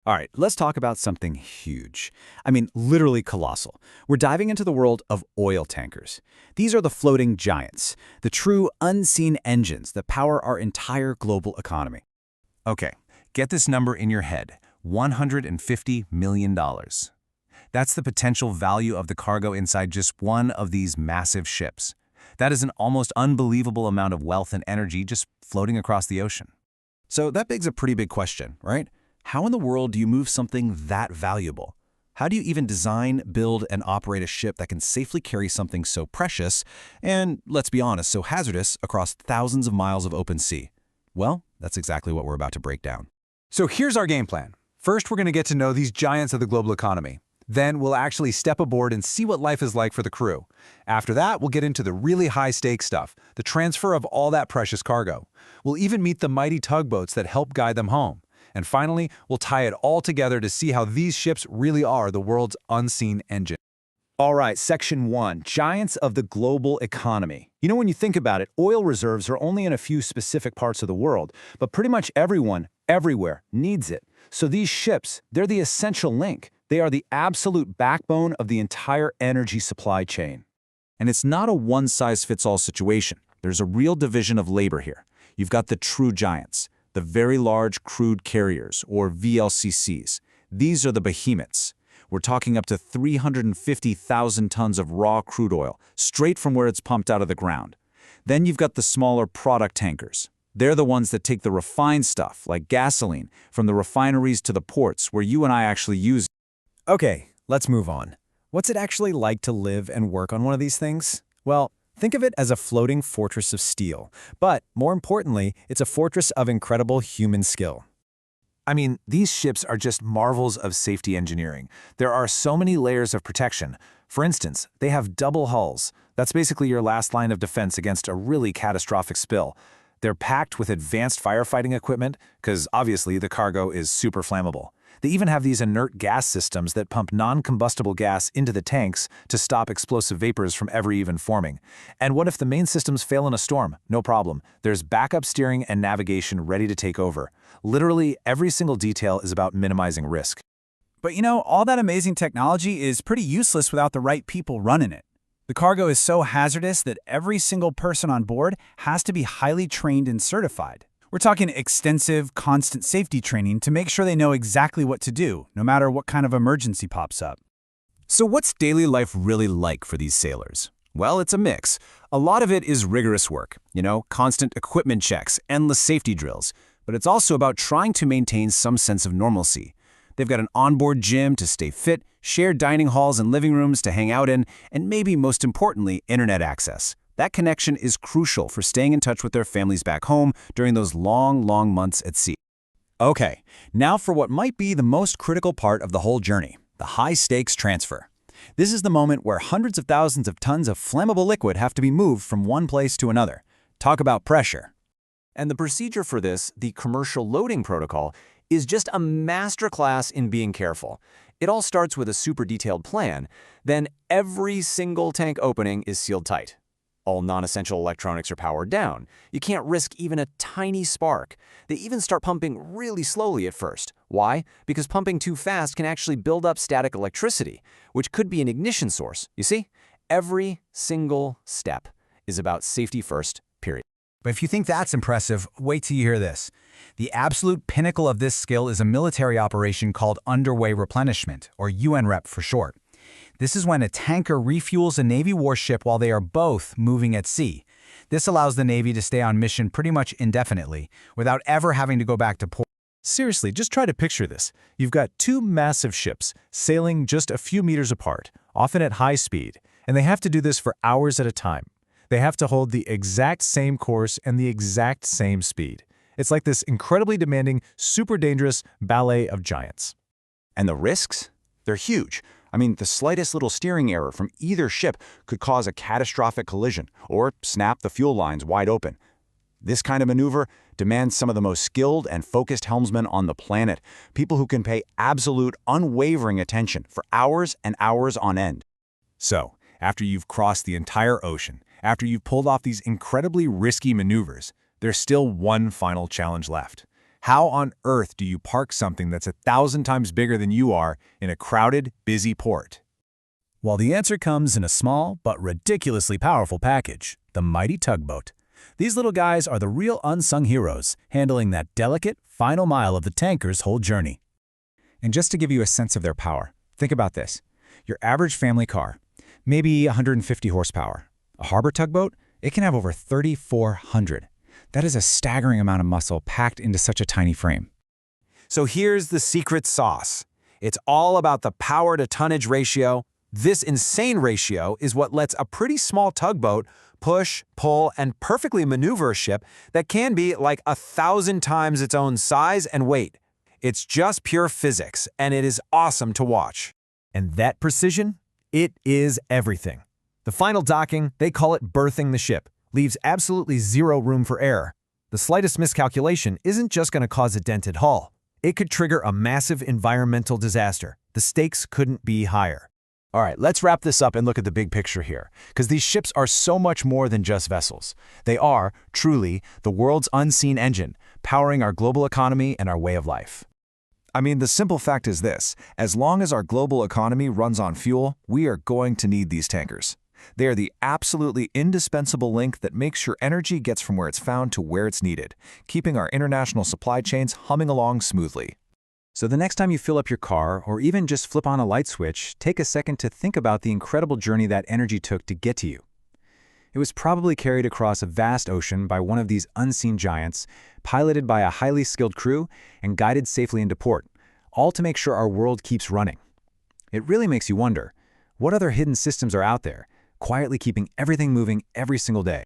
All right, let's talk about something huge. I mean, literally colossal. We're diving into the world of oil tankers. These are the floating giants, the true unseen engines that power our entire global economy. Okay, get this number in your head, $150 million. That's the potential value of the cargo inside just one of these massive ships. That is an almost unbelievable amount of wealth and energy just floating across the ocean. So that begs a pretty big question, right? How in the world do you move something that valuable? How do you even design, build, and operate a ship that can safely carry something so precious and, let's be honest, so hazardous across thousands of miles of open sea? Well, that's exactly what we're about to break down. So here's our game plan. First, we're going to get to know these giants of the global economy. Then we'll actually step aboard and see what life is like for the crew. After that, we'll get into the really high-stakes stuff, the transfer of all that precious cargo. We'll even meet the mighty tugboats that help guide them home. And finally, we'll tie it all together to see how these ships really are the world's unseen engine. All right, Section 1, Giants of the Global Economy. You know, when you think about it, oil reserves are only in a few specific parts of the world, but pretty much everyone, everywhere, needs it. So these ships, they're the essential link. They are the absolute backbone of the entire energy supply chain. And it's not a one-size-fits-all situation. There's a real division of labor here. You've got the true giants, the very large crude carriers, or VLCCs. These are the behemoths. We're talking up to 350,000 tons of raw crude oil, straight from where it's pumped out of the ground. Then you've got the smaller product tankers. They're the ones that take the refined stuff, like gasoline, from the refineries to the ports where you and I actually use it. Okay, let's move on. What's it actually like to live and work on one of these things? Well, think of it as a floating fortress of steel. But, more importantly, it's a fortress of incredible human skill. I mean, these ships are just marvels of safety engineering. There are so many layers of protection. For instance, they have double hulls. That's basically your last line of defense against a really catastrophic spill. They're packed with advanced firefighting equipment, because obviously the cargo is super flammable. They even have these inert gas systems that pump non-combustible gas into the tanks to stop explosive vapors from ever even forming. And what if the main systems fail in a storm? No problem. There's backup steering and navigation ready to take over. Literally, every single detail is about minimizing risk. But you know, all that amazing technology is pretty useless without the right people running it. The cargo is so hazardous that every single person on board has to be highly trained and certified. We're talking extensive, constant safety training to make sure they know exactly what to do, no matter what kind of emergency pops up. So what's daily life really like for these sailors? Well, it's a mix. A lot of it is rigorous work, constant equipment checks, endless safety drills. But it's also about trying to maintain some sense of normalcy. They've got an onboard gym to stay fit, shared dining halls and living rooms to hang out in, and maybe most importantly, internet access. That connection is crucial for staying in touch with their families back home during those long, long months at sea. Okay, now for what might be the most critical part of the whole journey, the high-stakes transfer. This is the moment where hundreds of thousands of tons of flammable liquid have to be moved from one place to another. Talk about pressure. And the procedure for this, the commercial loading protocol, is just a masterclass in being careful. It all starts with a super detailed plan, then every single tank opening is sealed tight. All non-essential electronics are powered down. You can't risk even a tiny spark. They even start pumping really slowly at first. Why? Because pumping too fast can actually build up static electricity, which could be an ignition source. You see? Every single step is about safety first, period. But if you think that's impressive, wait till you hear this. The absolute pinnacle of this skill is a military operation called underway replenishment, or UNREP for short. This is when a tanker refuels a Navy warship while they are both moving at sea. This allows the Navy to stay on mission pretty much indefinitely, without ever having to go back to port. Seriously, just try to picture this. You've got two massive ships sailing just a few meters apart, often at high speed, and they have to do this for hours at a time. They have to hold the exact same course and the exact same speed. It's like this incredibly demanding, super dangerous ballet of giants. And the risks? They're huge. I mean, the slightest little steering error from either ship could cause a catastrophic collision or snap the fuel lines wide open. This kind of maneuver demands some of the most skilled and focused helmsmen on the planet, people who can pay absolute, unwavering attention for hours and hours on end. So, after you've crossed the entire ocean, after you've pulled off these incredibly risky maneuvers, there's still one final challenge left. How on earth do you park something that's 1,000 times bigger than you are in a crowded, busy port? Well, the answer comes in a small but ridiculously powerful package, the mighty tugboat. These little guys are the real unsung heroes, handling that delicate, final mile of the tanker's whole journey. And just to give you a sense of their power, think about this. Your average family car, maybe 150 horsepower. A harbor tugboat, it can have over 3,400. That is a staggering amount of muscle packed into such a tiny frame. So here's the secret sauce. It's all about the power-to-tonnage ratio. This insane ratio is what lets a pretty small tugboat push, pull, and perfectly maneuver a ship that can be like 1,000 times its own size and weight. It's just pure physics, and it is awesome to watch. And that precision? It is everything. The final docking, they call it berthing the ship, leaves absolutely zero room for error. The slightest miscalculation isn't just going to cause a dented hull. It could trigger a massive environmental disaster. The stakes couldn't be higher. All right, let's wrap this up and look at the big picture here, because these ships are so much more than just vessels. They are, truly, the world's unseen engine, powering our global economy and our way of life. I mean, the simple fact is this: as long as our global economy runs on fuel, we are going to need these tankers. They are the absolutely indispensable link that makes sure energy gets from where it's found to where it's needed, keeping our international supply chains humming along smoothly. So the next time you fill up your car, or even just flip on a light switch, take a second to think about the incredible journey that energy took to get to you. It was probably carried across a vast ocean by one of these unseen giants, piloted by a highly skilled crew, and guided safely into port, all to make sure our world keeps running. It really makes you wonder, what other hidden systems are out there, quietly keeping everything moving every single day?